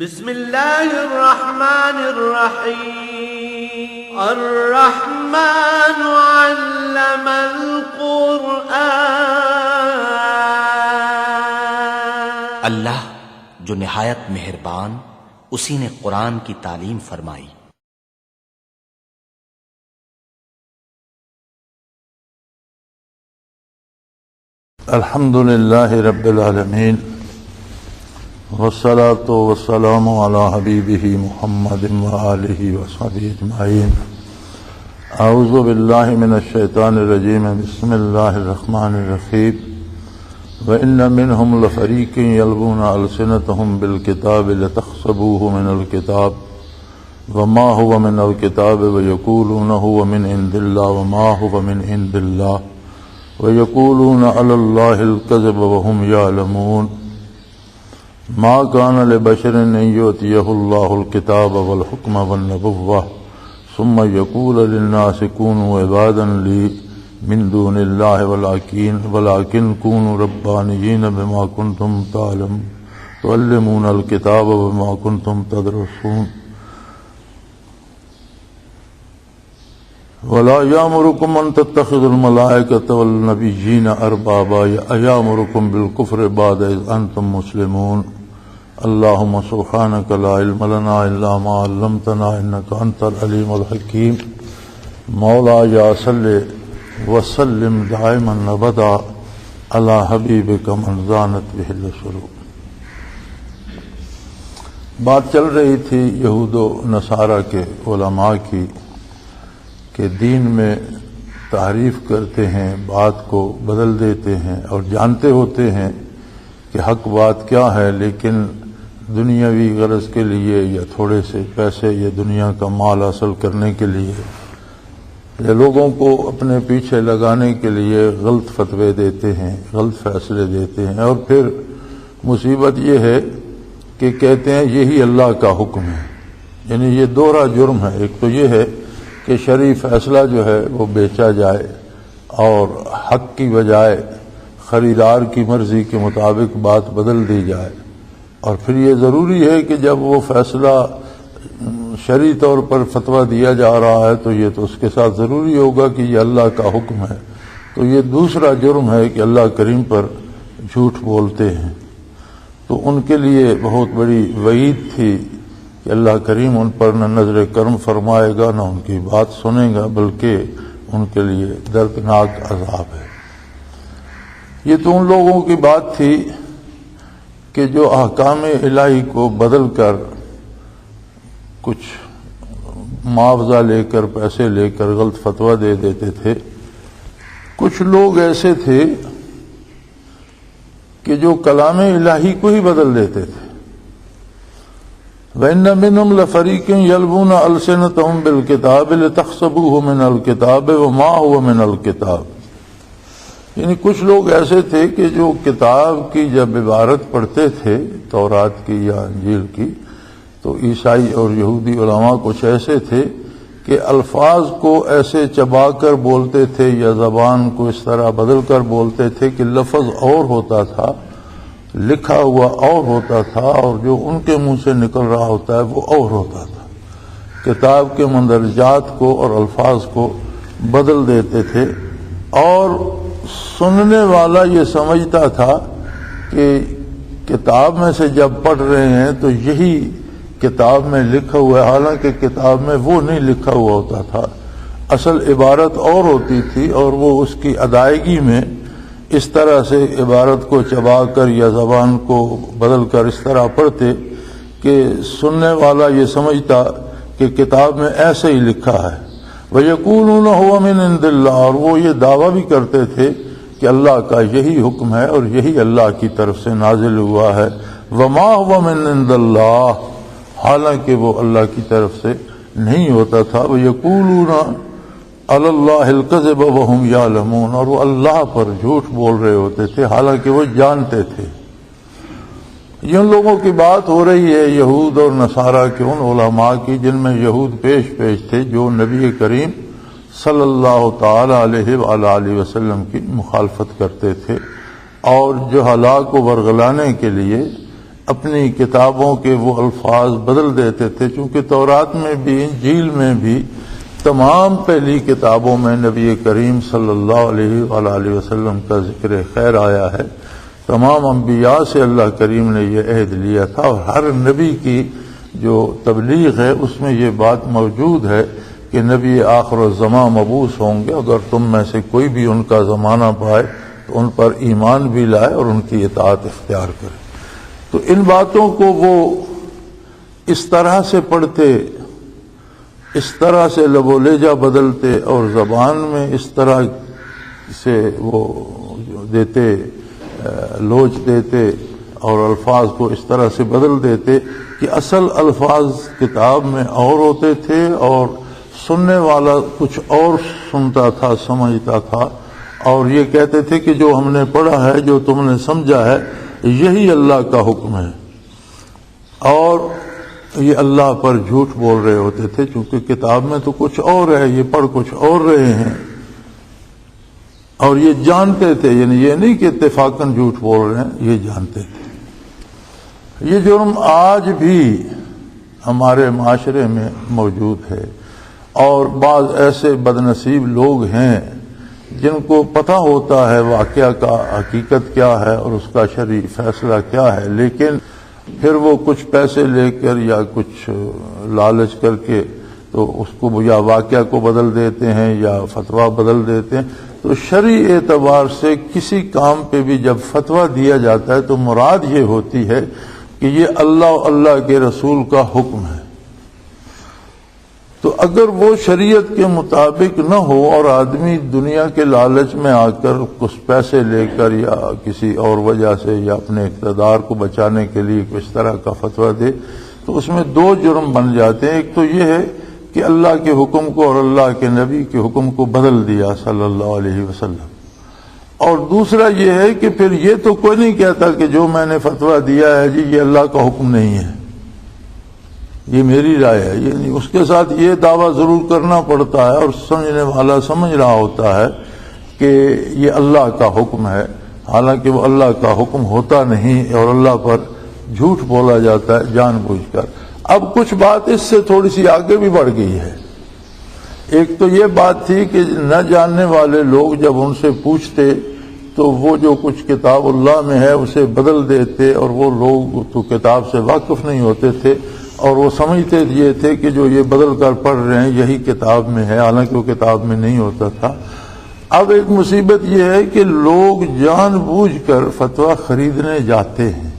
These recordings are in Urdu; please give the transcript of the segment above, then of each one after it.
بسم اللہ الرحمن الرحیم الرحمن علم القرآن اللہ جو نہایت مہربان اسی نے قرآن کی تعلیم فرمائی۔ الحمد للہ رب العالمین والصلاة والسلام علی حبیبہ محمد وآلہ وصحبہ اجمعین۔ اعوذ باللہ من الشیطان الرجیم، بسم اللہ الرحمن الرحیم۔ وَإِنَّ مِنْهُمْ لَفَرِيقًا يَلْوُونَ أَلْسِنَتَهُمْ بِالْكِتَابِ لِتَحْسَبُوهُ مِنَ الْكِتَابِ وَمَا هُوَ مِنَ الْكِتَابِ وَيَقُولُونَ هُوَ مِنْ عِنْدِ اللَّهِ وَمَا هُوَ مِنْ عِنْدِ اللَّهِ وَيَقُولُونَ عَلَى اللَّهِ الْكَذِبَ وَهُمْ يَعْلَمُونَ۔ ما كان لبشر أن يؤتيه الله الكتاب والحكم والنبوة ثم يقول للناس كونوا عبادا لي من دون الله ولكن كونوا ربانيين بما كنتم تعلمون الكتاب وبما كنتم تدرسون ولا يأمركم أن تتخذوا الملائكة والنبيين أربابا أيأمركم بالكفر بعد إذ أنتم مسلمون۔ اللهم سبحانك لا علم لنا إلا ما علمتنا إنك أنت العليم الحكيم۔ مولاي صل وسلم دائما أبدا على حبيبك من زانت به الشرور۔ بات چل رہی تھی یہود و نصارہ کے علماء کی کہ دین میں تحریف کرتے ہیں، بات کو بدل دیتے ہیں اور جانتے ہوتے ہیں کہ حق بات کیا ہے، لیکن دنیاوی غرض کے لیے یا تھوڑے سے پیسے یا دنیا کا مال حاصل کرنے کے لیے یا لوگوں کو اپنے پیچھے لگانے کے لیے غلط فتوے دیتے ہیں، غلط فیصلے دیتے ہیں، اور پھر مصیبت یہ ہے کہ کہتے ہیں یہی اللہ کا حکم ہے۔ یعنی یہ دوہرا جرم ہے، ایک تو یہ ہے کہ شرعی فیصلہ جو ہے وہ بیچا جائے اور حق کی بجائے خریدار کی مرضی کے مطابق بات بدل دی جائے، اور پھر یہ ضروری ہے کہ جب وہ فیصلہ شرعی طور پر فتویٰ دیا جا رہا ہے تو یہ تو اس کے ساتھ ضروری ہوگا کہ یہ اللہ کا حکم ہے۔ تو یہ دوسرا جرم ہے کہ اللہ کریم پر جھوٹ بولتے ہیں۔ تو ان کے لیے بہت بڑی وعید تھی کہ اللہ کریم ان پر نہ نظر کرم فرمائے گا نہ ان کی بات سنے گا، بلکہ ان کے لیے دردناک عذاب ہے۔ یہ تو ان لوگوں کی بات تھی کہ جو احکام الہی کو بدل کر کچھ معاوضہ لے کر پیسے لے کر غلط فتویٰ دے دیتے تھے۔ کچھ لوگ ایسے تھے کہ جو کلام الہی کو ہی بدل دیتے تھے۔ وَإِنَّ مِنْهُمْ لَفَرِيقًا يَلْوُونَ أَلْسِنَتَهُمْ بِالْكِتَابِ لِتَحْسَبُوهُ مِنَ الْكِتَابِ وَمَا هُوَ مِنَ الْكِتَابِ۔ یعنی کچھ لوگ ایسے تھے کہ جو کتاب کی جب عبارت پڑھتے تھے، تورات کی یا انجیل کی، تو عیسائی اور یہودی علماء کچھ ایسے تھے کہ الفاظ کو ایسے چبا کر بولتے تھے یا زبان کو اس طرح بدل کر بولتے تھے کہ لفظ اور ہوتا تھا، لکھا ہوا اور ہوتا تھا، اور جو ان کے منہ سے نکل رہا ہوتا ہے وہ اور ہوتا تھا۔ کتاب کے مندرجات کو اور الفاظ کو بدل دیتے تھے، اور سننے والا یہ سمجھتا تھا کہ کتاب میں سے جب پڑھ رہے ہیں تو یہی کتاب میں لکھا ہوا ہے، حالانکہ کتاب میں وہ نہیں لکھا ہوا ہوتا تھا، اصل عبارت اور ہوتی تھی، اور وہ اس کی ادائیگی میں اس طرح سے عبارت کو چبا کر یا زبان کو بدل کر اس طرح پڑھتے کہ سننے والا یہ سمجھتا کہ کتاب میں ایسے ہی لکھا ہے۔ وَيَقُولُونَ هُوَ مِنْ عِنْدِ اللَّهِ، اور وہ یہ دعویٰ بھی کرتے تھے کہ اللہ کا یہی حکم ہے اور یہی اللہ کی طرف سے نازل ہوا ہے۔ وَمَا هُوَ مِنْ عِنْدِ اللَّهِ، حالانکہ وہ اللہ کی طرف سے نہیں ہوتا تھا۔ وَيَقُولُونَ عَلَى اللَّهِ الْكَذِبَ وَهُمْ يَعْلَمُونَ، اور وہ اللہ پر جھوٹ بول رہے ہوتے تھے حالانکہ وہ جانتے تھے۔ جن لوگوں کی بات ہو رہی ہے یہود اور نصارہ کے ان علماء کی جن میں یہود پیش تھے جو نبی کریم صلی اللہ تعالی علیہ وآلہ وسلم کی مخالفت کرتے تھے، اور جو ہلاک کو ورگلانے کے لیے اپنی کتابوں کے وہ الفاظ بدل دیتے تھے، چونکہ تورات میں بھی انجیل میں بھی تمام پہلی کتابوں میں نبی کریم صلی اللہ علیہ وآلہ وسلم کا ذکر خیر آیا ہے۔ تمام انبیاء سے اللہ کریم نے یہ عہد لیا تھا، اور ہر نبی کی جو تبلیغ ہے اس میں یہ بات موجود ہے کہ نبی آخر الزماں مبعوث ہوں گے، اگر تم میں سے کوئی بھی ان کا زمانہ پائے تو ان پر ایمان بھی لائے اور ان کی اطاعت اختیار کرے۔ تو ان باتوں کو وہ اس طرح سے پڑھتے، اس طرح سے لب و لہجہ بدلتے، اور زبان میں اس طرح سے وہ دیتے، لوچ دیتے، اور الفاظ کو اس طرح سے بدل دیتے کہ اصل الفاظ کتاب میں اور ہوتے تھے، اور سننے والا کچھ اور سنتا تھا، سمجھتا تھا، اور یہ کہتے تھے کہ جو ہم نے پڑھا ہے، جو تم نے سمجھا ہے، یہی اللہ کا حکم ہے، اور یہ اللہ پر جھوٹ بول رہے ہوتے تھے، چونکہ کتاب میں تو کچھ اور ہے، یہ پڑھ کچھ اور رہے ہیں، اور یہ جانتے تھے، یعنی یہ نہیں کہ اتفاقاً جھوٹ بول رہے ہیں، یہ جانتے تھے۔ یہ جرم آج بھی ہمارے معاشرے میں موجود ہے، اور بعض ایسے بدنصیب لوگ ہیں جن کو پتہ ہوتا ہے واقعہ کا حقیقت کیا ہے اور اس کا شرعی فیصلہ کیا ہے، لیکن پھر وہ کچھ پیسے لے کر یا کچھ لالچ کر کے تو اس کو یا واقعہ کو بدل دیتے ہیں یا فتویٰ بدل دیتے ہیں۔ تو شرعی اعتبار سے کسی کام پہ بھی جب فتویٰ دیا جاتا ہے تو مراد یہ ہوتی ہے کہ یہ اللہ اور اللہ کے رسول کا حکم ہے۔ تو اگر وہ شریعت کے مطابق نہ ہو اور آدمی دنیا کے لالچ میں آ کر کچھ پیسے لے کر یا کسی اور وجہ سے یا اپنے اقتدار کو بچانے کے لیے کس طرح کا فتویٰ دے تو اس میں دو جرم بن جاتے ہیں۔ ایک تو یہ ہے کہ اللہ کے حکم کو اور اللہ کے نبی کے حکم کو بدل دیا صلی اللہ علیہ وسلم، اور دوسرا یہ ہے کہ پھر یہ تو کوئی نہیں کہتا کہ جو میں نے فتویٰ دیا ہے جی یہ اللہ کا حکم نہیں ہے، یہ میری رائے ہے، یہ نہیں، اس کے ساتھ یہ دعویٰ ضرور کرنا پڑتا ہے، اور سمجھنے والا سمجھ رہا ہوتا ہے کہ یہ اللہ کا حکم ہے، حالانکہ وہ اللہ کا حکم ہوتا نہیں، اور اللہ پر جھوٹ بولا جاتا ہے جان بوجھ کر۔ اب کچھ بات اس سے تھوڑی سی آگے بھی بڑھ گئی ہے۔ ایک تو یہ بات تھی کہ نہ جاننے والے لوگ جب ان سے پوچھتے تو وہ جو کچھ کتاب اللہ میں ہے اسے بدل دیتے، اور وہ لوگ تو کتاب سے واقف نہیں ہوتے تھے اور وہ سمجھتے یہ تھے کہ جو یہ بدل کر پڑھ رہے ہیں یہی کتاب میں ہے، حالانکہ وہ کتاب میں نہیں ہوتا تھا۔ اب ایک مصیبت یہ ہے کہ لوگ جان بوجھ کر فتویٰ خریدنے جاتے ہیں،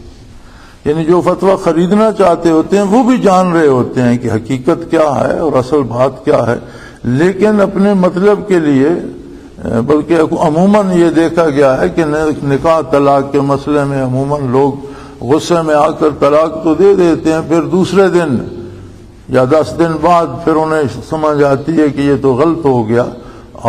یعنی جو فتویٰ خریدنا چاہتے ہوتے ہیں وہ بھی جان رہے ہوتے ہیں کہ حقیقت کیا ہے اور اصل بات کیا ہے، لیکن اپنے مطلب کے لیے، بلکہ عموماً یہ دیکھا گیا ہے کہ نکاح طلاق کے مسئلے میں عموماً لوگ غصے میں آ کر طلاق تو دے دیتے ہیں، پھر دوسرے دن یا 10 دن بعد پھر انہیں سمجھ آتی ہے کہ یہ تو غلط ہو گیا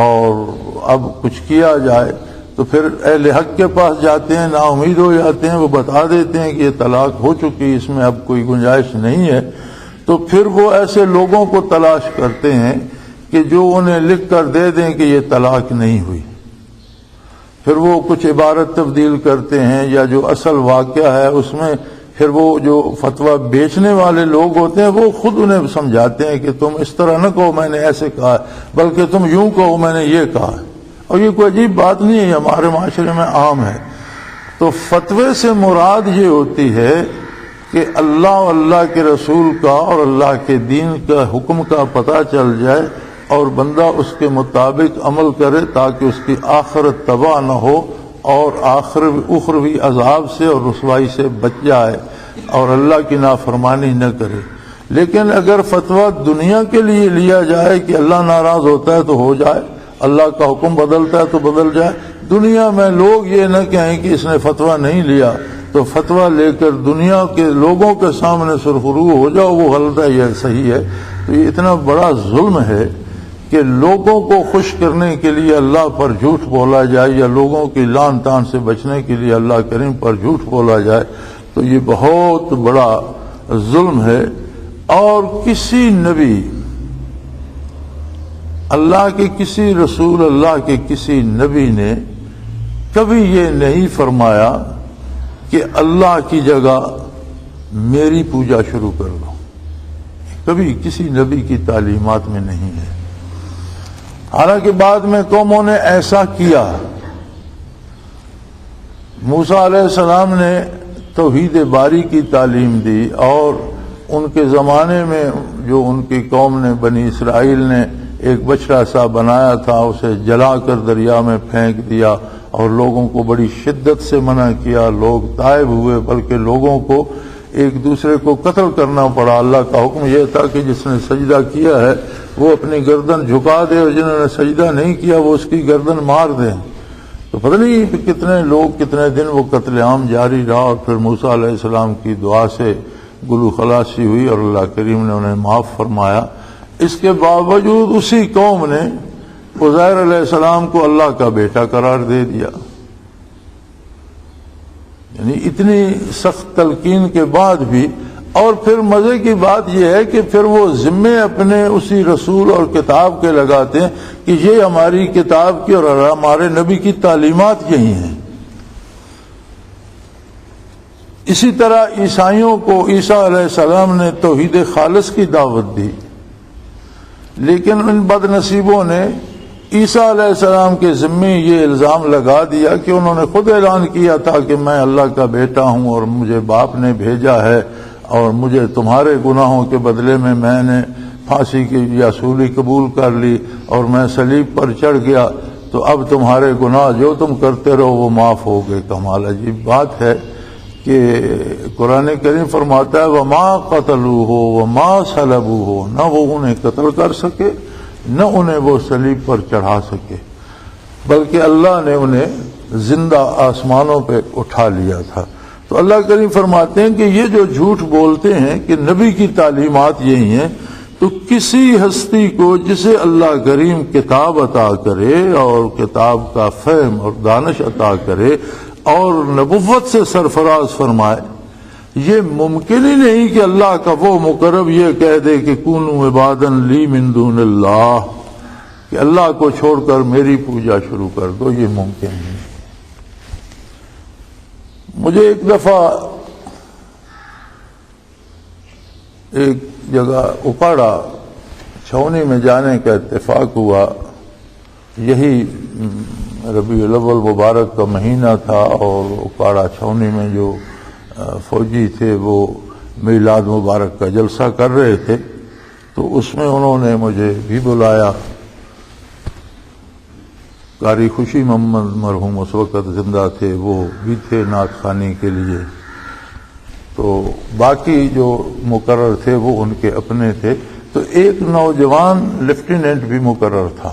اور اب کچھ کیا جائے، تو پھر اہل حق کے پاس جاتے ہیں، نا امید ہو جاتے ہیں، وہ بتا دیتے ہیں کہ یہ طلاق ہو چکی، اس میں اب کوئی گنجائش نہیں ہے، تو پھر وہ ایسے لوگوں کو تلاش کرتے ہیں کہ جو انہیں لکھ کر دے دیں کہ یہ طلاق نہیں ہوئی، پھر وہ کچھ عبارت تبدیل کرتے ہیں، یا جو اصل واقعہ ہے اس میں پھر وہ جو فتویٰ بیچنے والے لوگ ہوتے ہیں وہ خود انہیں سمجھاتے ہیں کہ تم اس طرح نہ کہو میں نے ایسے کہا ہے، بلکہ تم یوں کہو میں نے یہ کہا ہے، اور یہ کوئی عجیب بات نہیں ہے، ہمارے معاشرے میں عام ہے۔ تو فتوے سے مراد یہ ہوتی ہے کہ اللہ اور اللہ کے رسول کا اور اللہ کے دین کا حکم کا پتہ چل جائے اور بندہ اس کے مطابق عمل کرے تاکہ اس کی آخرت تباہ نہ ہو اور اخروی عذاب سے اور رسوائی سے بچ جائے اور اللہ کی نافرمانی نہ کرے۔ لیکن اگر فتویٰ دنیا کے لیے لیا جائے کہ اللہ ناراض ہوتا ہے تو ہو جائے، اللہ کا حکم بدلتا ہے تو بدل جائے، دنیا میں لوگ یہ نہ کہیں کہ اس نے فتویٰ نہیں لیا، تو فتویٰ لے کر دنیا کے لوگوں کے سامنے سرخرو ہو جاؤ وہ غلط ہے یہ صحیح ہے، تو یہ اتنا بڑا ظلم ہے کہ لوگوں کو خوش کرنے کے لیے اللہ پر جھوٹ بولا جائے یا لوگوں کی لعن طعن سے بچنے کے لیے اللہ کریم پر جھوٹ بولا جائے، تو یہ بہت بڑا ظلم ہے۔ اور کسی نبی، اللہ کے کسی رسول، اللہ کے کسی نبی نے کبھی یہ نہیں فرمایا کہ اللہ کی جگہ میری پوجا شروع کر دو. کبھی کسی نبی کی تعلیمات میں نہیں ہے. حالانکہ بعد میں قوموں نے ایسا کیا. موسیٰ علیہ السلام نے توحید باری کی تعلیم دی، اور ان کے زمانے میں جو ان کی قوم نے، بنی اسرائیل نے ایک بچڑا سا بنایا تھا، اسے جلا کر دریا میں پھینک دیا اور لوگوں کو بڑی شدت سے منع کیا. لوگ تائب ہوئے، بلکہ لوگوں کو ایک دوسرے کو قتل کرنا پڑا. اللہ کا حکم یہ تھا کہ جس نے سجدہ کیا ہے وہ اپنی گردن جھکا دے، اور جنہوں نے سجدہ نہیں کیا وہ اس کی گردن مار دیں. تو پتہ نہیں کتنے لوگ، کتنے دن وہ قتل عام جاری رہا، اور پھر موسیٰ علیہ السلام کی دعا سے گلو خلاصی ہوئی اور اللہ کریم نے انہیں معاف فرمایا. اس کے باوجود اسی قوم نے عزیر علیہ السلام کو اللہ کا بیٹا قرار دے دیا. یعنی اتنی سخت تلقین کے بعد بھی. اور پھر مزے کی بات یہ ہے کہ پھر وہ ذمے اپنے اسی رسول اور کتاب کے لگاتے ہیں کہ یہ ہماری کتاب کی اور ہمارے نبی کی تعلیمات یہی ہیں. اسی طرح عیسائیوں کو عیسیٰ علیہ السلام نے توحید خالص کی دعوت دی، لیکن ان بد نصیبوں نے عیسیٰ علیہ السلام کے ذمے یہ الزام لگا دیا کہ انہوں نے خود اعلان کیا تھا کہ میں اللہ کا بیٹا ہوں اور مجھے باپ نے بھیجا ہے، اور مجھے تمہارے گناہوں کے بدلے میں نے پھانسی کی یا سولی قبول کر لی اور میں صلیب پر چڑھ گیا، تو اب تمہارے گناہ جو تم کرتے رہو وہ معاف ہو گئے. کمال عجیب بات ہے کہ قرآن کریم فرماتا ہے وَمَا قَتَلُوهُ وَمَا صَلَبُوهُ، نہ وہ انہیں قتل کر سکے نہ انہیں وہ صلیب پر چڑھا سکے، بلکہ اللہ نے انہیں زندہ آسمانوں پہ اٹھا لیا تھا. تو اللہ کریم فرماتے ہیں کہ یہ جو جھوٹ بولتے ہیں کہ نبی کی تعلیمات یہی ہیں، تو کسی ہستی کو جسے اللہ کریم کتاب عطا کرے اور کتاب کا فہم اور دانش عطا کرے اور نبوت سے سرفراز فرمائے، یہ ممکن ہی نہیں کہ اللہ کا وہ مقرب یہ کہہ دے کہ کونوا عبادا لی من دون اللہ، کہ اللہ کو چھوڑ کر میری پوجا شروع کر دو. یہ ممکن نہیں. مجھے ایک دفعہ ایک جگہ اکاڑا چھاؤنی میں جانے کا اتفاق ہوا. یہی ربیع الاول مبارک کا مہینہ تھا، اور اکاڑا چھاؤنی میں جو فوجی تھے وہ میلاد مبارک کا جلسہ کر رہے تھے، تو اس میں انہوں نے مجھے بھی بلایا. قاری خوشی محمد مرحوم اس وقت زندہ تھے، وہ بھی تھے نعت خوانی کے لیے. تو باقی جو مقرر تھے وہ ان کے اپنے تھے. تو ایک نوجوان لیفٹیننٹ بھی مقرر تھا.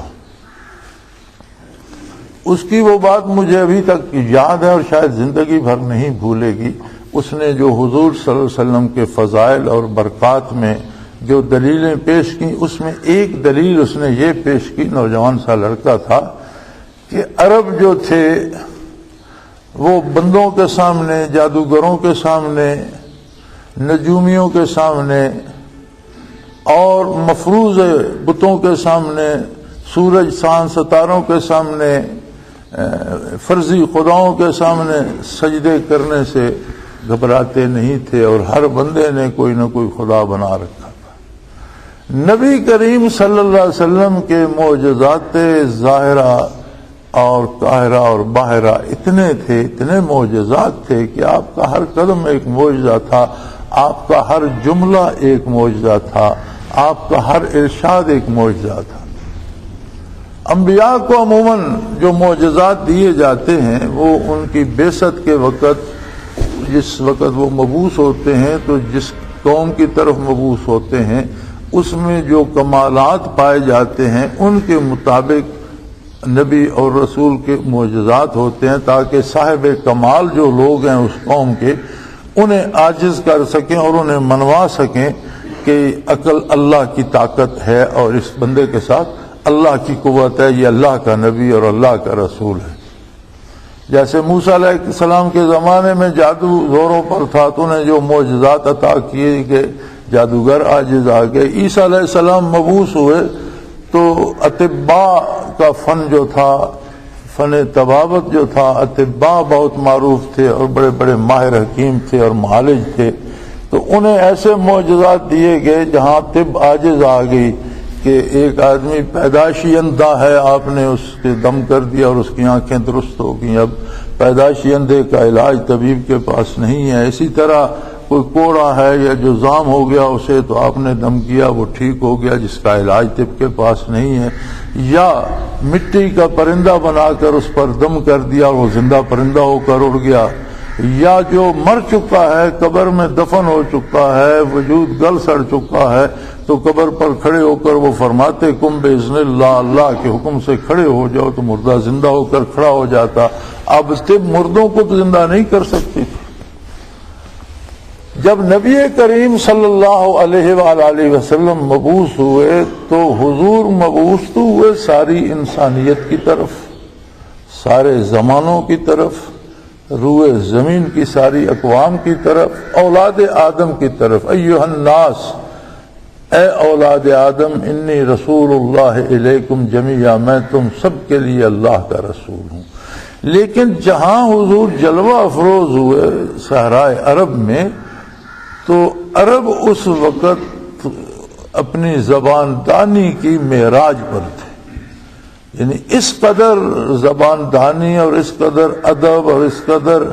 اس کی وہ بات مجھے ابھی تک یاد ہے اور شاید زندگی بھر نہیں بھولے گی. اس نے جو حضور صلی اللہ علیہ وسلم کے فضائل اور برکات میں جو دلیلیں پیش کی، اس میں ایک دلیل اس نے یہ پیش کی، نوجوان سا لڑکا تھا، کہ عرب جو تھے وہ بندوں کے سامنے، جادوگروں کے سامنے، نجومیوں کے سامنے اور مفروض بتوں کے سامنے، سورج چاند ستاروں کے سامنے، فرضی خداؤں کے سامنے سجدے کرنے سے گھبراتے نہیں تھے، اور ہر بندے نے کوئی نہ کوئی خدا بنا رکھا تھا. نبی کریم صلی اللہ علیہ وسلم کے معجزات ظاہرہ اور قاہرہ اور باہرہ اتنے تھے، اتنے معجزات تھے کہ آپ کا ہر قدم ایک معجزہ تھا، آپ کا ہر جملہ ایک معجزہ تھا، آپ کا ہر ارشاد ایک معجزہ تھا. انبیاء کو عموماً جو معجزات دیے جاتے ہیں وہ ان کی بعثت کے وقت، جس وقت وہ مبعوث ہوتے ہیں، تو جس قوم کی طرف مبعوث ہوتے ہیں اس میں جو کمالات پائے جاتے ہیں ان کے مطابق نبی اور رسول کے معجزات ہوتے ہیں، تاکہ صاحب کمال جو لوگ ہیں اس قوم کے انہیں عاجز کر سکیں اور انہیں منوا سکیں کہ عقل اللہ کی طاقت ہے اور اس بندے کے ساتھ اللہ کی قوت ہے، یہ اللہ کا نبی اور اللہ کا رسول ہے. جیسے موسیٰ علیہ السلام کے زمانے میں جادو زوروں پر تھا تو انہیں جو معجزات عطا کیے کہ جادوگر عاجز آ گئے. عیسیٰ علیہ السلام مبعوث ہوئے تو اطباء کا فن جو تھا، فن طبابت جو تھا، اطباء بہت معروف تھے اور بڑے بڑے ماہر حکیم تھے اور معالج تھے. تو انہیں ایسے معجزات دیے گئے جہاں طب عاجز آ گئی کہ ایک آدمی پیدائشی اندھا ہے، آپ نے اس کے دم کر دیا اور اس کی آنکھیں درست ہو گئیں، اب پیدائشی اندھے کا علاج طبیب کے پاس نہیں ہے۔ اسی طرح کوئی کوڑا ہے یا جو زام ہو گیا اسے تو آپ نے دم کیا، وہ ٹھیک ہو گیا، جس کا علاج طب کے پاس نہیں ہے۔ یا مٹی کا پرندہ بنا کر اس پر دم کر دیا اور وہ زندہ پرندہ ہو کر اڑ گیا۔ یا جو مر چکا ہے، قبر میں دفن ہو چکا ہے، وجود گل سڑ چکا ہے، تو قبر پر کھڑے ہو کر وہ فرماتے کم باذن اللہ، اللہ کے حکم سے کھڑے ہو جاؤ، تو مردہ زندہ ہو کر کھڑا ہو جاتا۔ اب طب مردوں کو تو زندہ نہیں کر سکتی تھی۔ جب نبی کریم صلی اللہ علیہ وآلہ وسلم مبعوث ہوئے تو حضور مبعوث تو ہوئے ساری انسانیت کی طرف، سارے زمانوں کی طرف، روئے زمین کی ساری اقوام کی طرف، اولاد آدم کی طرف۔ ایھا الناس، اے اولاد آدم، انی رسول اللہ الیکم جمیعا، میں تم سب کے لیے اللہ کا رسول ہوں۔ لیکن جہاں حضور جلوہ افروز ہوئے صحرائے عرب میں، تو عرب اس وقت اپنی زبان دانی کی معراج پر تھے، یعنی اس قدر زبان دانی اور اس قدر ادب اور اس قدر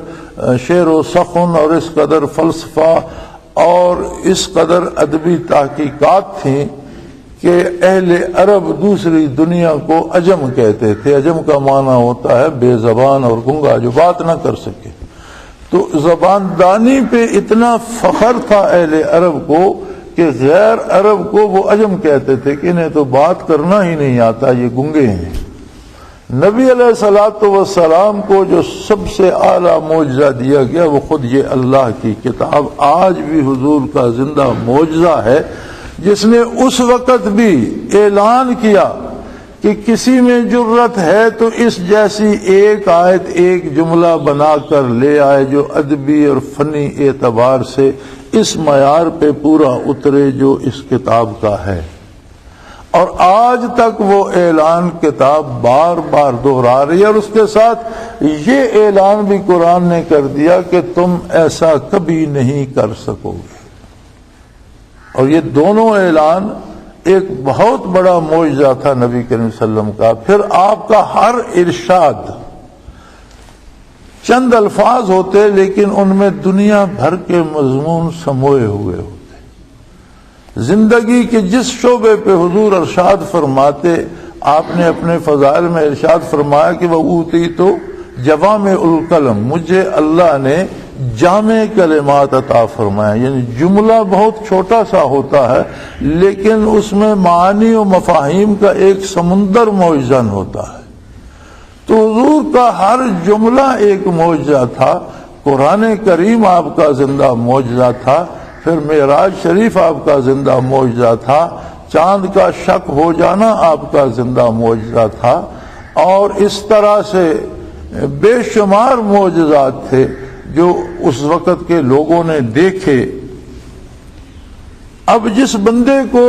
شعر و سخن اور اس قدر فلسفہ اور اس قدر ادبی تحقیقات تھیں کہ اہل عرب دوسری دنیا کو عجم کہتے تھے۔ عجم کا معنی ہوتا ہے بے زبان اور گنگا، جو بات نہ کر سکے۔ تو زبان دانی پہ اتنا فخر تھا اہل عرب کو کہ غیر عرب کو وہ عجم کہتے تھے کہ انہیں تو بات کرنا ہی نہیں آتا، یہ گنگے ہیں۔ نبی علیہ الصلوۃ والسلام کو جو سب سے اعلیٰ معجزہ دیا گیا وہ خود یہ اللہ کی کتاب آج بھی حضور کا زندہ معجزہ ہے، جس نے اس وقت بھی اعلان کیا کہ کسی میں جرت ہے تو اس جیسی ایک آیت، ایک جملہ بنا کر لے آئے جو ادبی اور فنی اعتبار سے اس معیار پہ پورا اترے جو اس کتاب کا ہے۔ اور آج تک وہ اعلان کتاب بار بار دہرا رہی ہے، اور اس کے ساتھ یہ اعلان بھی قرآن نے کر دیا کہ تم ایسا کبھی نہیں کر سکو گے۔ اور یہ دونوں اعلان ایک بہت بڑا معجزہ تھا نبی کریم صلی اللہ علیہ وسلم کا۔ پھر آپ کا ہر ارشاد چند الفاظ ہوتے لیکن ان میں دنیا بھر کے مضمون سموئے ہوئے ہوتے۔ زندگی کے جس شعبے پہ حضور ارشاد فرماتے، آپ نے اپنے فضائل میں ارشاد فرمایا کہ وہ اوتی تو جوامع الکلم، مجھے اللہ نے جامع کلمات عطا فرمایا، یعنی جملہ بہت چھوٹا سا ہوتا ہے لیکن اس میں معانی و مفاہیم کا ایک سمندر معجزن ہوتا ہے۔ تو حضور کا ہر جملہ ایک معجزہ تھا۔ قرآن کریم آپ کا زندہ معجزہ تھا، پھر معراج شریف آپ کا زندہ معجزہ تھا، چاند کا شق ہو جانا آپ کا زندہ معجزہ تھا، اور اس طرح سے بے شمار معجزات تھے جو اس وقت کے لوگوں نے دیکھے۔ اب جس بندے کو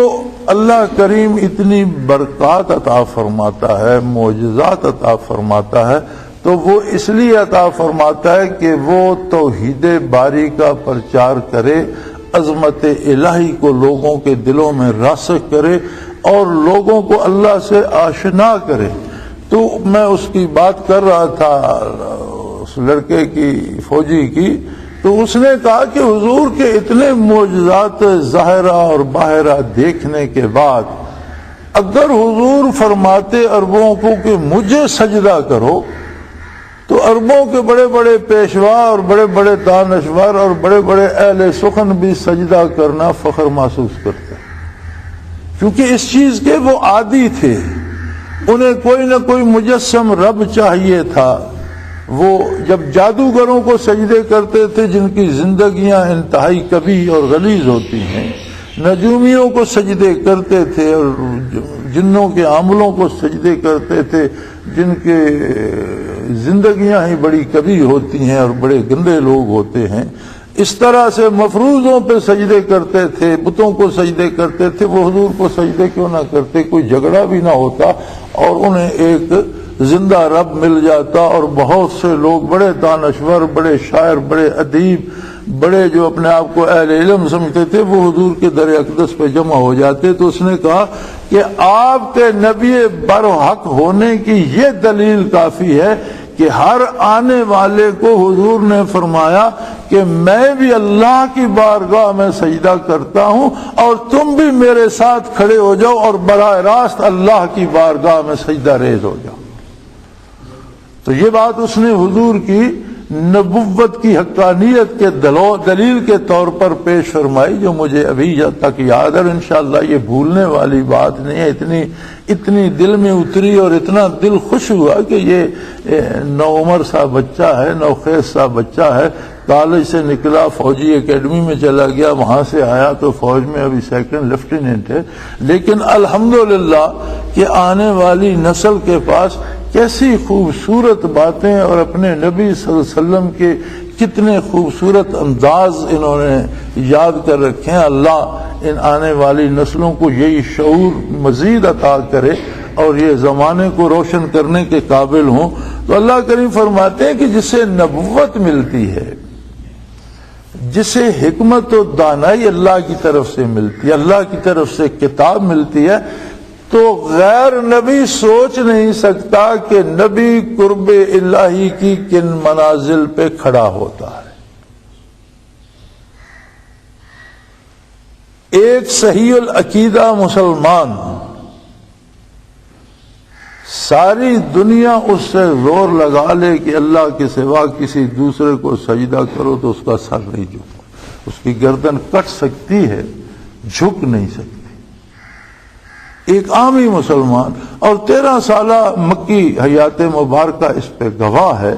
اللہ کریم اتنی برکات عطا فرماتا ہے، معجزات عطا فرماتا ہے، تو وہ اس لیے عطا فرماتا ہے کہ وہ توحید باری کا پرچار کرے، عظمت الہی کو لوگوں کے دلوں میں راسخ کرے اور لوگوں کو اللہ سے آشنا کرے۔ تو میں اس کی بات کر رہا تھا، اس لڑکے کی، فوجی کی، تو اس نے کہا کہ حضور کے اتنے معجزات ظاہرہ اور باہرہ دیکھنے کے بعد اگر حضور فرماتے عربوں کو کہ مجھے سجدہ کرو، تو عربوں کے بڑے بڑے پیشوا اور بڑے بڑے دانشور اور بڑے بڑے اہل سخن بھی سجدہ کرنا فخر محسوس کرتے، کیونکہ اس چیز کے وہ عادی تھے۔ انہیں کوئی نہ کوئی مجسم رب چاہیے تھا۔ وہ جب جادوگروں کو سجدے کرتے تھے جن کی زندگیاں انتہائی کبھی اور غلیظ ہوتی ہیں، نجومیوں کو سجدے کرتے تھے اور جنوں کے عاملوں کو سجدے کرتے تھے جن کے زندگیاں ہی بڑی کبھی ہوتی ہیں اور بڑے گندے لوگ ہوتے ہیں، اس طرح سے مفروضوں پہ سجدے کرتے تھے، بتوں کو سجدے کرتے تھے۔ وہ حضور کو سجدے کیوں نہ کرتے؟ کوئی جھگڑا بھی نہ ہوتا اور انہیں ایک زندہ رب مل جاتا، اور بہت سے لوگ بڑے دانشور، بڑے شاعر، بڑے ادیب، بڑے جو اپنے آپ کو اہل علم سمجھتے تھے وہ حضور کے در اقدس پہ جمع ہو جاتے، تو اس نے کہا کہ آپ کے نبی برحق ہونے کی یہ دلیل کافی ہے کہ ہر آنے والے کو حضور نے فرمایا کہ میں بھی اللہ کی بارگاہ میں سجدہ کرتا ہوں اور تم بھی میرے ساتھ کھڑے ہو جاؤ اور براہ راست اللہ کی بارگاہ میں سجدہ ریز ہو جاؤ۔ تو یہ بات اس نے حضور کی نبوت کی حقانیت کے دلیل کے طور پر پیش فرمائی، جو مجھے ابھی تک یاد ہے، انشاءاللہ یہ بھولنے والی بات نہیں ہے۔ اتنی دل میں اتری اور اتنا دل خوش ہوا کہ یہ نو عمر سا بچہ ہے، نو خیز سا بچہ ہے، کالج سے نکلا، فوجی اکیڈمی میں چلا گیا، وہاں سے آیا تو فوج میں ابھی سیکنڈ لیفٹیننٹ ہے، لیکن الحمدللہ کہ آنے والی نسل کے پاس کیسی خوبصورت باتیں اور اپنے نبی صلی اللہ علیہ وسلم کے کتنے خوبصورت انداز انہوں نے یاد کر رکھے ہیں۔ اللہ ان آنے والی نسلوں کو یہی شعور مزید عطا کرے اور یہ زمانے کو روشن کرنے کے قابل ہوں۔ تو اللہ کریم فرماتے ہیں کہ جسے نبوت ملتی ہے، جسے حکمت و دانائی اللہ کی طرف سے ملتی ہے، اللہ کی طرف سے کتاب ملتی ہے، تو غیر نبی سوچ نہیں سکتا کہ نبی قرب الہی کی کن منازل پہ کھڑا ہوتا ہے۔ ایک صحیح العقیدہ مسلمان ساری دنیا اس سے زور لگا لے کہ اللہ کے سوا کسی دوسرے کو سجدہ کرو تو اس کا سر نہیں جھکتا، اس کی گردن کٹ سکتی ہے، جھک نہیں سکتی۔ ایک عامی مسلمان، اور 13 سالہ مکی حیات مبارکہ اس پہ گواہ ہے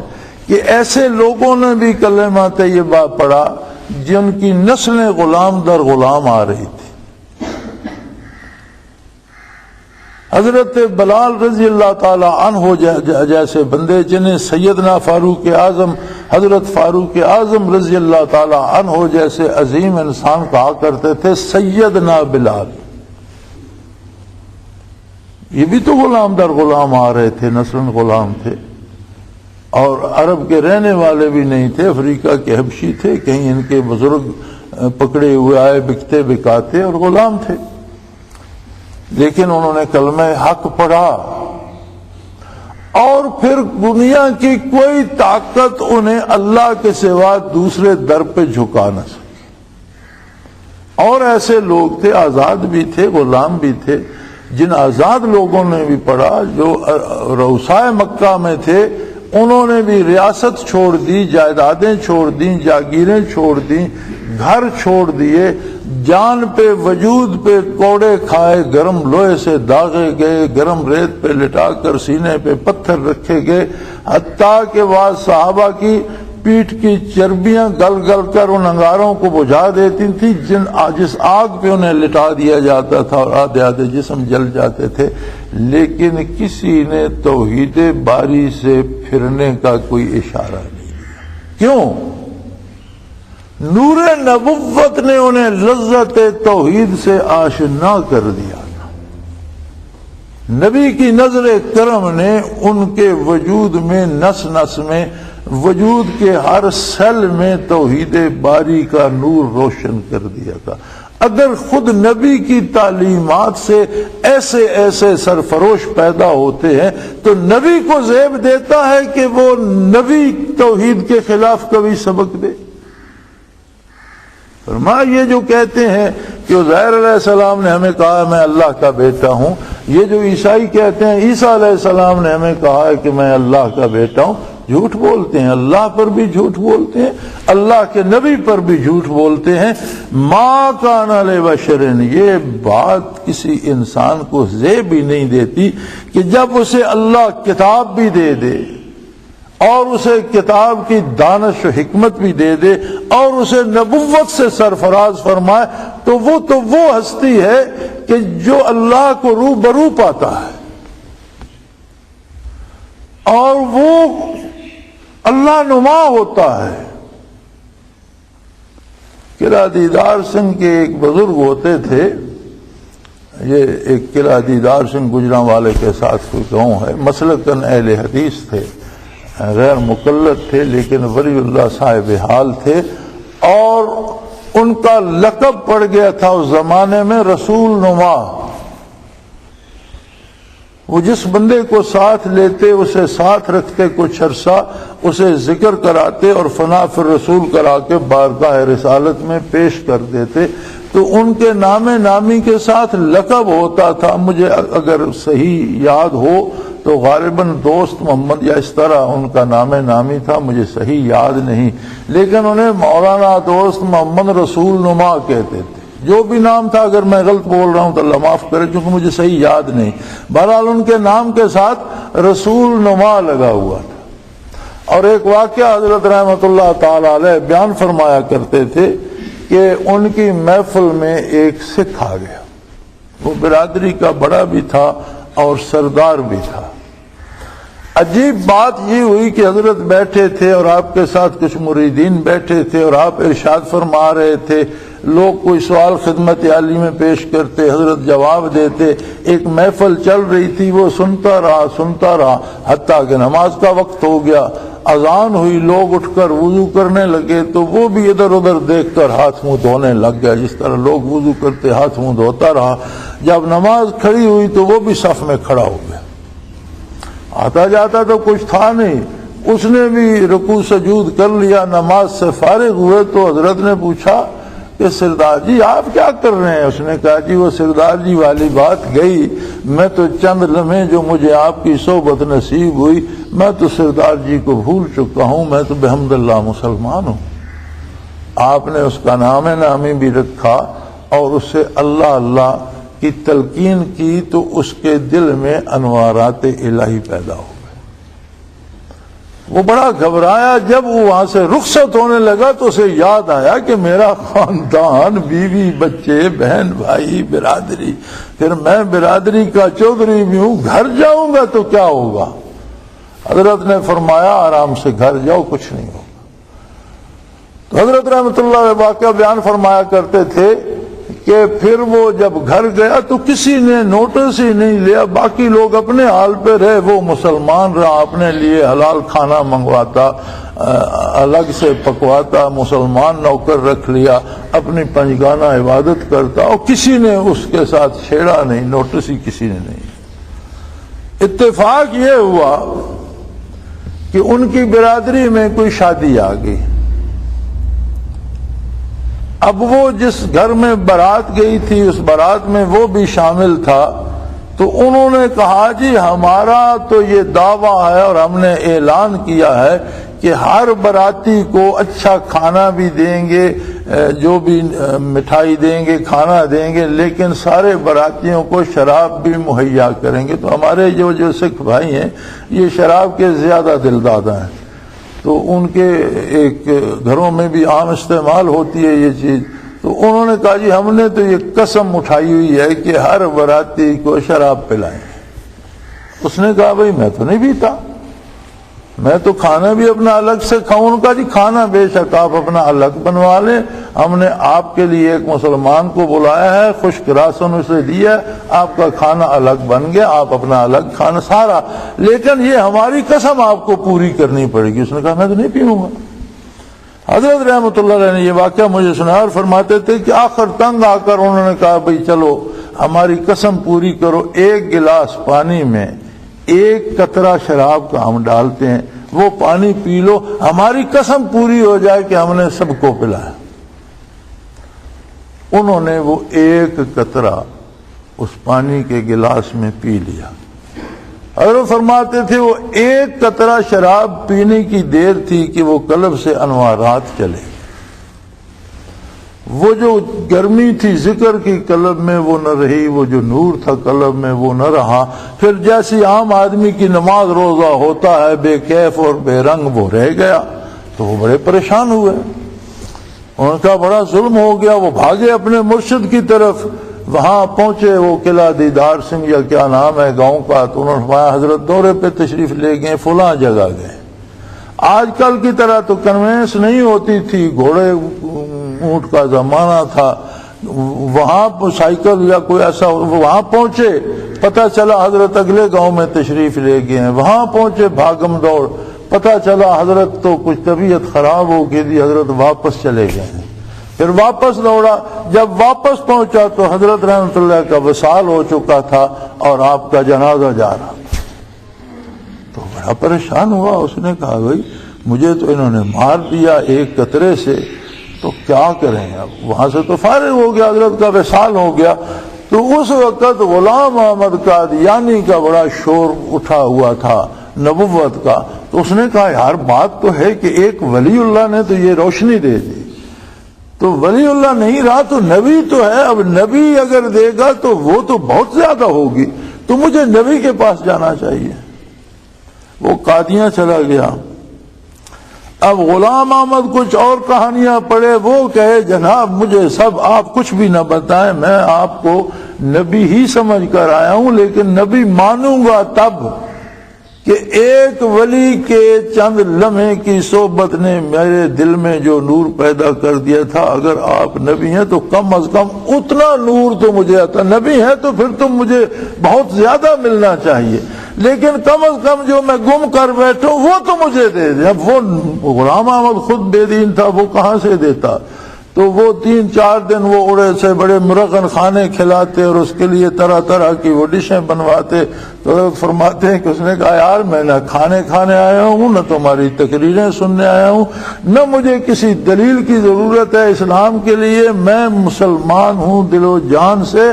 کہ ایسے لوگوں نے بھی کلمہ طیبہ پڑھا جن کی نسلیں غلام در غلام آ رہی تھی۔ حضرت بلال رضی اللہ تعالی عنہ جیسے بندے جنہیں سیدنا فاروق اعظم، حضرت فاروق اعظم رضی اللہ تعالی عنہ جیسے عظیم انسان کہا کرتے تھے سیدنا بلال، یہ بھی تو غلام در غلام آ رہے تھے، نسلاً غلام تھے، اور عرب کے رہنے والے بھی نہیں تھے، افریقہ کے حبشی تھے، کہیں ان کے بزرگ پکڑے ہوئے آئے بکتے بکاتے اور غلام تھے، لیکن انہوں نے کلمہ حق پڑھا اور پھر دنیا کی کوئی طاقت انہیں اللہ کے سوا دوسرے در پہ جھکا نہ سکی۔ اور ایسے لوگ تھے، آزاد بھی تھے، غلام بھی تھے، جن آزاد لوگوں نے بھی پڑھا، جو روسائے مکہ میں تھے، انہوں نے بھی ریاست چھوڑ دی، جائیدادیں چھوڑ دیں، جاگیریں چھوڑ دیں، گھر چھوڑ دیے، جان پہ وجود پہ کوڑے کھائے، گرم لوہے سے داغے گئے، گرم ریت پہ لٹا کر سینے پہ پتھر رکھے گئے، حتیٰ کہ بعض صحابہ کی پیٹھ کی چربیاں گل گل کر ان انگاروں کو بجھا دیتی تھی جس آگ پہ انہیں لٹا دیا جاتا تھا، اور آدھے آدھے جسم جل جاتے تھے، لیکن کسی نے توحید باری سے پھرنے کا کوئی اشارہ نہیں دیا۔ کیوں؟ نور نبوت نے انہیں لذت توحید سے آشنا کر دیا تھا، نبی کی نظر کرم نے ان کے وجود میں، نس نس میں، وجود کے ہر سیل میں توحید باری کا نور روشن کر دیا تھا۔ اگر خود نبی کی تعلیمات سے ایسے ایسے سرفروش پیدا ہوتے ہیں تو نبی کو زیب دیتا ہے کہ وہ نبی توحید کے خلاف کبھی سبق دے؟ فرمایا یہ جو کہتے ہیں کہ عزیر علیہ السلام نے ہمیں کہا میں اللہ کا بیٹا ہوں، یہ جو عیسائی کہتے ہیں عیسیٰ علیہ السلام نے ہمیں کہا ہے کہ میں اللہ کا بیٹا ہوں، جھوٹ بولتے ہیں، اللہ پر بھی جھوٹ بولتے ہیں، اللہ کے نبی پر بھی جھوٹ بولتے ہیں۔ ما کان لبشر، یہ بات کسی انسان کو زیب ہی نہیں دیتی کہ جب اسے اللہ کتاب بھی دے دے اور اسے کتاب کی دانش و حکمت بھی دے دے اور اسے نبوت سے سرفراز فرمائے تو وہ ہستی ہے کہ جو اللہ کو روبرو پاتا ہے اور وہ اللہ نما ہوتا ہے۔ قلعہ دیدار سنگھ کے ایک بزرگ ہوتے تھے، یہ ایک قلعہ دیدار سنگھ گجرانوالے کے ساتھ کوئی گاؤں ہے، مسلکاً اہل حدیث تھے، غیر مقلد تھے، لیکن ولی اللہ صاحب حال تھے، اور ان کا لقب پڑ گیا تھا اس زمانے میں رسول نما۔ وہ جس بندے کو ساتھ لیتے، اسے ساتھ رکھتے کچھ عرصہ، اسے ذکر کراتے اور فنا فی الرسول کرا کے بارگاہ رسالت میں پیش کر دیتے، تو ان کے نام نامی کے ساتھ لقب ہوتا تھا۔ مجھے اگر صحیح یاد ہو تو غالباً دوست محمد یا اس طرح ان کا نام نامی تھا، مجھے صحیح یاد نہیں، لیکن انہیں مولانا دوست محمد رسول نما کہتے تھے۔ جو بھی نام تھا، اگر میں غلط بول رہا ہوں تو اللہ معاف کرے، کیونکہ مجھے صحیح یاد نہیں۔ بہرحال ان کے نام کے ساتھ رسول نما لگا ہوا تھا۔ اور ایک واقعہ حضرت رحمۃ اللہ تعالی علیہ بیان فرمایا کرتے تھے کہ ان کی محفل میں ایک سکھ آ گیا، وہ برادری کا بڑا بھی تھا اور سردار بھی تھا۔ عجیب بات یہ ہوئی کہ حضرت بیٹھے تھے اور آپ کے ساتھ کچھ مریدین بیٹھے تھے اور آپ ارشاد فرما رہے تھے، لوگ کوئی سوال خدمت عالی میں پیش کرتے، حضرت جواب دیتے، ایک محفل چل رہی تھی، وہ سنتا رہا حتیٰ کہ نماز کا وقت ہو گیا، اذان ہوئی، لوگ اٹھ کر وضو کرنے لگے تو وہ بھی ادھر ادھر دیکھ کر ہاتھ منہ دھونے لگ گیا، جس طرح لوگ وضو کرتے ہاتھ منہ دھوتا رہا۔ جب نماز کھڑی ہوئی تو وہ بھی صف میں کھڑا ہو گیا۔ آتا جاتا تو کچھ تھا نہیں، اس نے بھی رکوع سجود کر لیا، نماز سے فارغ ہوئے تو حضرت نے پوچھا کہ سردار جی آپ کیا کر رہے ہیں؟ اس نے کہا جی وہ سردار جی والی بات گئی، میں تو چند لمحے جو مجھے آپ کی صحبت نصیب ہوئی، میں تو سردار جی کو بھول چکا ہوں، میں تو بحمد اللہ مسلمان ہوں۔ آپ نے اس کا نام نامی بھی رکھا اور اس سے اللہ اللہ کی تلقین کی تو اس کے دل میں انوارات الہی پیدا ہو گئے۔ وہ بڑا گھبرایا، جب وہ وہاں سے رخصت ہونے لگا تو اسے یاد آیا کہ میرا خاندان، بیوی، بچے، بہن، بھائی، برادری، پھر میں برادری کا چودھری بھی ہوں، گھر جاؤں گا تو کیا ہوگا؟ حضرت نے فرمایا آرام سے گھر جاؤ، کچھ نہیں ہوگا۔ تو حضرت رحمۃ اللہ علیہ واقعہ بیان فرمایا کرتے تھے کہ پھر وہ جب گھر گیا تو کسی نے نوٹس ہی نہیں لیا، باقی لوگ اپنے حال پہ رہے، وہ مسلمان رہا، اپنے لیے حلال کھانا منگواتا، الگ سے پکواتا، مسلمان نوکر رکھ لیا، اپنی پنجگانہ عبادت کرتا، اور کسی نے اس کے ساتھ چھیڑا نہیں، نوٹس ہی کسی نے نہیں۔ اتفاق یہ ہوا کہ ان کی برادری میں کوئی شادی آ گئی۔ اب وہ جس گھر میں بارات گئی تھی اس بارات میں وہ بھی شامل تھا، تو انہوں نے کہا جی ہمارا تو یہ دعویٰ ہے اور ہم نے اعلان کیا ہے کہ ہر باراتی کو اچھا کھانا بھی دیں گے، جو بھی مٹھائی دیں گے، کھانا دیں گے، لیکن سارے براتیوں کو شراب بھی مہیا کریں گے۔ تو ہمارے جو سکھ بھائی ہیں یہ شراب کے زیادہ دلدادہ ہیں، تو ان کے ایک گھروں میں بھی عام استعمال ہوتی ہے یہ چیز۔ تو انہوں نے کہا جی ہم نے تو یہ قسم اٹھائی ہوئی ہے کہ ہر باراتی کو شراب پلائیں۔ اس نے کہا بھائی میں تو نہیں پیتا، میں تو کھانا بھی اپنا الگ سے کھاؤں۔ ان کا جی کھانا بے شک آپ اپنا الگ بنوا لیں، ہم نے آپ کے لیے ایک مسلمان کو بلایا ہے، خشک راسن اسے دیا، آپ کا کھانا الگ بن گیا، آپ اپنا الگ کھانا سارا، لیکن یہ ہماری قسم آپ کو پوری کرنی پڑے گی۔ اس نے کہا میں تو نہیں پیوں گا۔ حضرت رحمۃ اللہ علیہ نے یہ واقعہ مجھے سنا اور فرماتے تھے کہ آخر تنگ آ کر انہوں نے کہا بھائی چلو ہماری قسم پوری کرو، ایک گلاس پانی میں ایک قطرہ شراب کا ہم ڈالتے ہیں، وہ پانی پی لو، ہماری قسم پوری ہو جائے کہ ہم نے سب کو پلایا۔ انہوں نے وہ ایک قطرہ اس پانی کے گلاس میں پی لیا، اور وہ فرماتے تھے وہ ایک قطرہ شراب پینے کی دیر تھی کہ وہ قلب سے انوارات چلے۔ وہ جو گرمی تھی ذکر کی قلب میں وہ نہ رہی، وہ جو نور تھا قلب میں وہ نہ رہا۔ پھر جیسی عام آدمی کی نماز روزہ ہوتا ہے بے کیف اور بے رنگ، وہ رہ گیا، تو وہ بڑے پریشان ہوئے۔ ان کا بڑا ظلم ہو گیا، وہ بھاگے اپنے مرشد کی طرف، وہاں پہنچے، وہ قلعہ دیدار سنگھ یا کیا نام ہے گاؤں کا، تو انہوں نے فرمایا حضرت دورے پہ تشریف لے گئے، فلاں جگہ گئے۔ آج کل کی طرح تو کنوینس نہیں ہوتی تھی، گھوڑے اونٹ کا زمانہ تھا، وہاں سائیکل یا کوئی ایسا، وہاں پہنچے، پتہ چلا حضرت اگلے گاؤں میں تشریف لے گئے ہیں، وہاں پہنچے، بھاگم دوڑ پتہ چلا حضرت تو کچھ طبیعت خراب ہو گئی تھی، حضرت واپس چلے گئے ہیں۔ پھر واپس لوٹا، جب واپس پہنچا تو حضرت رحمۃ اللہ کا وصال ہو چکا تھا اور آپ کا جنازہ جا رہا تھا۔ تو بڑا پریشان ہوا، اس نے کہا بھائی مجھے تو انہوں نے مار دیا ایک قطرے سے، تو کیا کریں اب؟ وہاں سے تو فارغ ہو گیا، حضرت کا وصال ہو گیا۔ تو اس وقت غلام احمد قادیانی کا بڑا شور اٹھا ہوا تھا نبوت کا، تو اس نے کہا یار بات تو ہے کہ ایک ولی اللہ نے تو یہ روشنی دے دی، تو ولی اللہ نہیں رہا تو نبی تو ہے، اب نبی اگر دے گا تو وہ تو بہت زیادہ ہوگی، تو مجھے نبی کے پاس جانا چاہیے۔ وہ قادیاں چلا گیا۔ اب غلام احمد کچھ اور کہانیاں پڑھے، وہ کہے جناب مجھے سب آپ کچھ بھی نہ بتائیں، میں آپ کو نبی ہی سمجھ کر آیا ہوں، لیکن نبی مانوں گا تب کہ ایک ولی کے چند لمحے کی صحبت نے میرے دل میں جو نور پیدا کر دیا تھا، اگر آپ نبی ہیں تو کم از کم اتنا نور تو مجھے آتا، نبی ہے تو پھر تو مجھے بہت زیادہ ملنا چاہیے، لیکن کم از کم جو میں گم کر بیٹھوں وہ تو مجھے دے دیں۔ اب وہ غلام احمد خود بے دین تھا، وہ کہاں سے دیتا؟ تو وہ 3-4 دن وہ اڑے سے بڑے مرغن کھانے کھلاتے اور اس کے لیے طرح طرح کی وہ ڈشیں بنواتے۔ تو فرماتے ہیں کہ اس نے کہا یار میں نہ کھانے آیا ہوں، نہ تمہاری تقریریں سننے آیا ہوں، نہ مجھے کسی دلیل کی ضرورت ہے اسلام کے لیے، میں مسلمان ہوں دل و جان سے،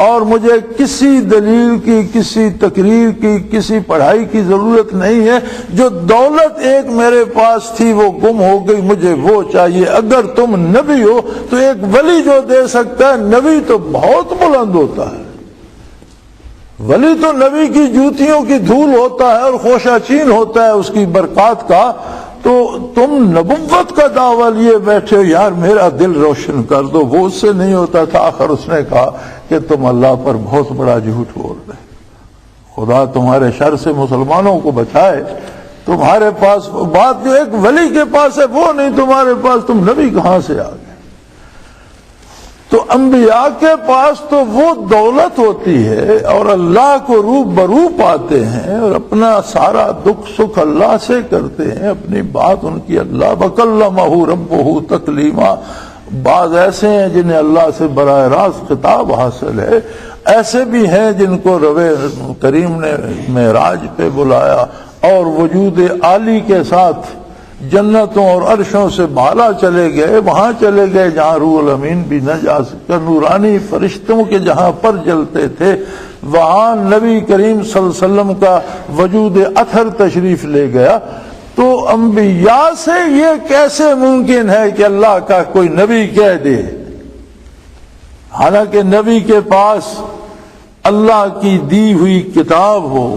اور مجھے کسی دلیل کی، کسی تقریر کی، کسی پڑھائی کی ضرورت نہیں ہے۔ جو دولت ایک میرے پاس تھی وہ گم ہو گئی، مجھے وہ چاہیے۔ اگر تم نبی ہو تو ایک ولی جو دے سکتا ہے، نبی تو بہت بلند ہوتا ہے، ولی تو نبی کی جوتیوں کی دھول ہوتا ہے اور خوشہ چین ہوتا ہے اس کی برکات کا، تو تم نبوت کا دعویٰ لیے بیٹھے ہو، یار میرا دل روشن کر دو۔ وہ اس سے نہیں ہوتا تھا۔ آخر اس نے کہا کہ تم اللہ پر بہت بڑا جھوٹ بول رہے، خدا تمہارے شر سے مسلمانوں کو بچائے، تمہارے پاس بات جو ایک ولی کے پاس ہے وہ نہیں تمہارے پاس، تم نبی کہاں سے آ گئے؟ تو انبیاء کے پاس تو وہ دولت ہوتی ہے اور اللہ کو روبرو پاتے ہیں اور اپنا سارا دکھ سکھ اللہ سے کرتے ہیں، اپنی بات ان کی اللہ وکلمہ ربہ تکلیما۔ بعض ایسے ہیں جنہیں اللہ سے براہ راست خطاب حاصل ہے، ایسے بھی ہیں جن کو رب کریم نے معراج پہ بلایا اور وجود عالی کے ساتھ جنتوں اور عرشوں سے بالا چلے گئے، وہاں چلے گئے جہاں روح الامین بھی نہ جا سکتا، نورانی فرشتوں کے جہاں پر جلتے تھے، وہاں نبی کریم صلی اللہ علیہ وسلم کا وجود اطہر تشریف لے گیا۔ تو انبیاء سے یہ کیسے ممکن ہے کہ اللہ کا کوئی نبی کہہ دے، حالانکہ نبی کے پاس اللہ کی دی ہوئی کتاب ہو،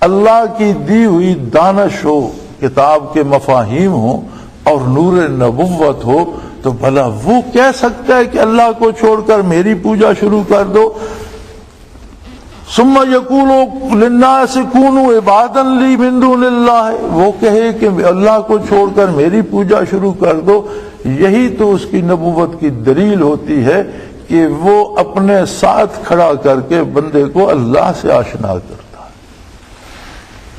اللہ کی دی ہوئی دانش ہو، کتاب کے مفاہیم ہو اور نور نبوت ہو، تو بھلا وہ کہہ سکتا ہے کہ اللہ کو چھوڑ کر میری پوجا شروع کر دو؟ ثم یقول للناس کونوا عبادا لی من دون اللہ، وہ کہے کہ اللہ کو چھوڑ کر میری پوجا شروع کر دو۔ یہی تو اس کی نبوت کی دلیل ہوتی ہے کہ وہ اپنے ساتھ کھڑا کر کے بندے کو اللہ سے آشنا کرتا ہے۔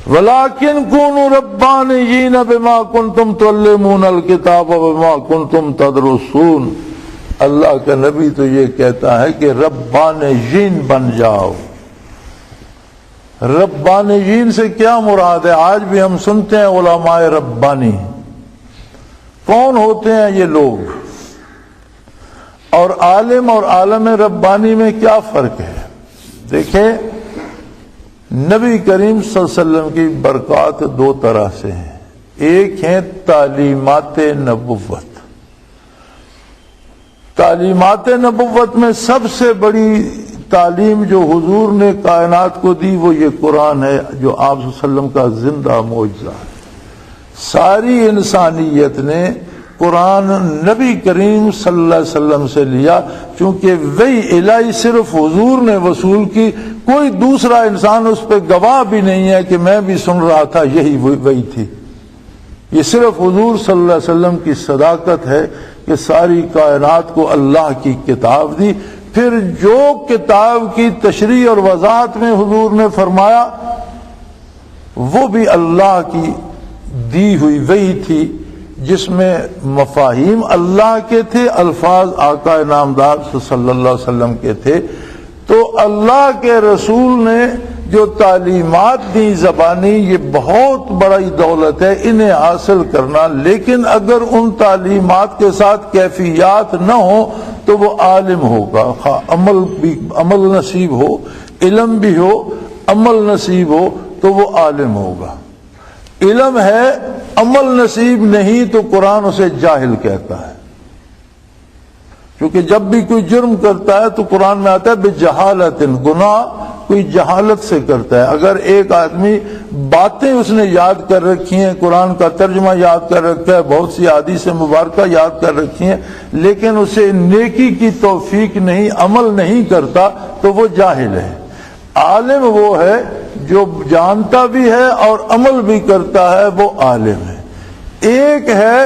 وَلَٰكِن كُونُوا رَبَّانِيِّينَ بِمَا كُنتُمْ تُعَلِّمُونَ الْكِتَابَ وَبِمَا كُنتُمْ تَدْرُسُونَ۔ اللہ کا نبی تو یہ کہتا ہے کہ ربانیین بن جاؤ۔ ربانیین سے کیا مراد ہے؟ آج بھی ہم سنتے ہیں علماء ربانی، کون ہوتے ہیں یہ لوگ؟ اور عالم اور عالم ربانی میں کیا فرق ہے؟ دیکھیں، نبی کریم صلی اللہ علیہ وسلم کی برکات دو طرح سے ہیں، ایک ہیں تعلیمات نبوت۔ تعلیمات نبوت میں سب سے بڑی تعلیم جو حضور نے کائنات کو دی وہ یہ قرآن ہے، جو آپ صلی اللہ علیہ وسلم کا زندہ معجزہ ہے۔ ساری انسانیت نے قرآن نبی کریم صلی اللہ علیہ وسلم سے لیا، چونکہ وہی الہی صرف حضور نے وصول کی، کوئی دوسرا انسان اس پہ گواہ بھی نہیں ہے کہ میں بھی سن رہا تھا یہی وہی تھی۔ یہ صرف حضور صلی اللہ علیہ وسلم کی صداقت ہے کہ ساری کائنات کو اللہ کی کتاب دی، پھر جو کتاب کی تشریح اور وضاحت میں حضور نے فرمایا وہ بھی اللہ کی دی ہوئی وحی تھی جس میں مفاہیم اللہ کے تھے، الفاظ آقا نامدار صلی اللہ علیہ وسلم کے تھے۔ تو اللہ کے رسول نے جو تعلیمات دی زبانی، یہ بہت بڑی دولت ہے انہیں حاصل کرنا، لیکن اگر ان تعلیمات کے ساتھ کیفیات نہ ہو تو وہ عالم ہوگا، عمل نصیب ہو، علم بھی ہو، عمل نصیب ہو تو وہ عالم ہوگا۔ علم ہے، عمل نصیب نہیں تو قرآن اسے جاہل کہتا ہے، کیونکہ جب بھی کوئی جرم کرتا ہے تو قرآن میں آتا ہے بجہالت، گناہ کوئی جہالت سے کرتا ہے۔ اگر ایک آدمی باتیں اس نے یاد کر رکھی ہیں، قرآن کا ترجمہ یاد کر رکھا ہے، بہت سی احادیث مبارکہ یاد کر رکھی ہیں، لیکن اسے نیکی کی توفیق نہیں، عمل نہیں کرتا تو وہ جاہل ہے۔ عالم وہ ہے جو جانتا بھی ہے اور عمل بھی کرتا ہے، وہ عالم ہے۔ ایک ہے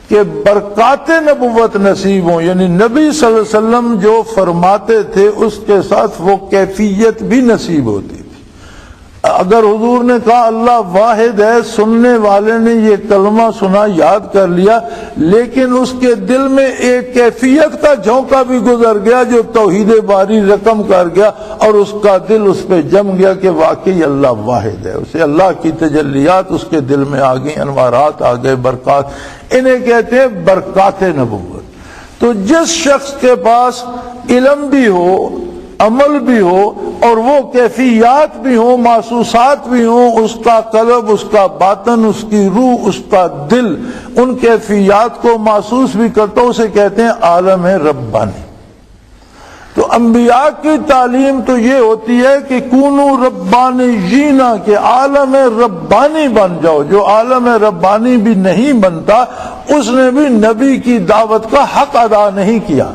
کہ برکات نبوت نصیب ہوں، یعنی نبی صلی اللہ علیہ وسلم جو فرماتے تھے اس کے ساتھ وہ کیفیت بھی نصیب ہوتی تھی۔ اگر حضور نے کہا اللہ واحد ہے، سننے والے نے یہ کلمہ سنا، یاد کر لیا، لیکن اس کے دل میں ایک کیفیت کا جھونکا بھی گزر گیا جو توحید باری رقم کر گیا، اور اس کا دل اس پہ جم گیا کہ واقعی اللہ واحد ہے، اسے اللہ کی تجلیات اس کے دل میں آ گئی، انوارات آ گئے، برکات، انہیں کہتے ہیں برکات نبوت۔ تو جس شخص کے پاس علم بھی ہو، عمل بھی ہو، اور وہ کیفیات بھی ہوں، محسوسات بھی ہوں، اس کا قلب، اس کا باطن، اس کی روح، اس کا دل ان کیفیات کو محسوس بھی کرتا، اسے کہتے ہیں عالم ربانی۔ تو انبیاء کی تعلیم تو یہ ہوتی ہے کہ کونو ربانیین، کہ عالم ربانی بن جاؤ۔ جو عالم ربانی بھی نہیں بنتا اس نے بھی نبی کی دعوت کا حق ادا نہیں کیا۔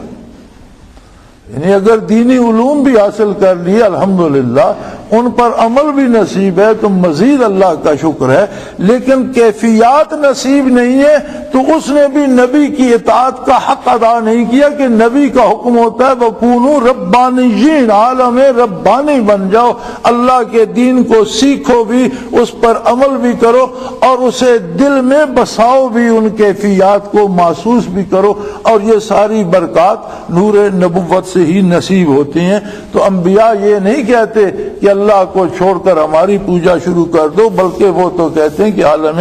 یعنی اگر دینی علوم بھی حاصل کر لیے الحمدللہ، ان پر عمل بھی نصیب ہے تو مزید اللہ کا شکر ہے، لیکن کیفیات نصیب نہیں ہے تو اس نے بھی نبی کی اطاعت کا حق ادا نہیں کیا، کہ نبی کا حکم ہوتا ہے وَكُونُوا رَبَّانِيِّينَ، عالم ربانی بن جاؤ، اللہ کے دین کو سیکھو بھی، اس پر عمل بھی کرو، اور اسے دل میں بساؤ بھی، ان کیفیات کو محسوس بھی کرو، اور یہ ساری برکات نور نبوت سے ہی نصیب ہوتی ہیں۔ تو انبیاء یہ نہیں کہتے کہ اللہ کو چھوڑ کر ہماری پوجا شروع کر دو، بلکہ وہ تو کہتے ہیں کہ عالم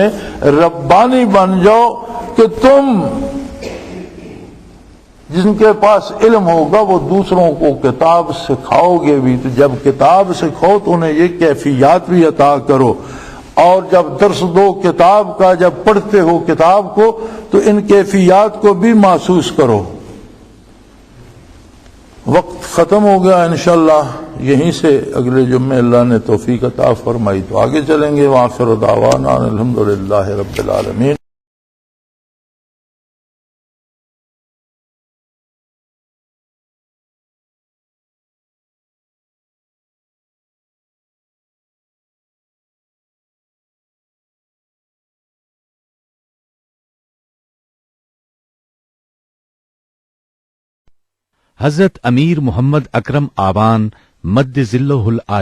ربانی بن جاؤ، کہ تم جن کے پاس علم ہوگا وہ دوسروں کو کتاب سکھاؤ گے بھی، تو جب کتاب سکھاؤ تو انہیں یہ کیفیات بھی عطا کرو، اور جب درس دو کتاب کا، جب پڑھتے ہو کتاب کو تو ان کیفیات کو بھی محسوس کرو۔ وقت ختم ہو گیا، انشاءاللہ یہیں سے اگلے جمعے اللہ نے توفیق عطا فرمائی تو آگے چلیں گے۔ وآخر دعوانا الحمدللہ رب العالمین۔ حضرت امیر محمد اکرم آبان مد ظلہ العالی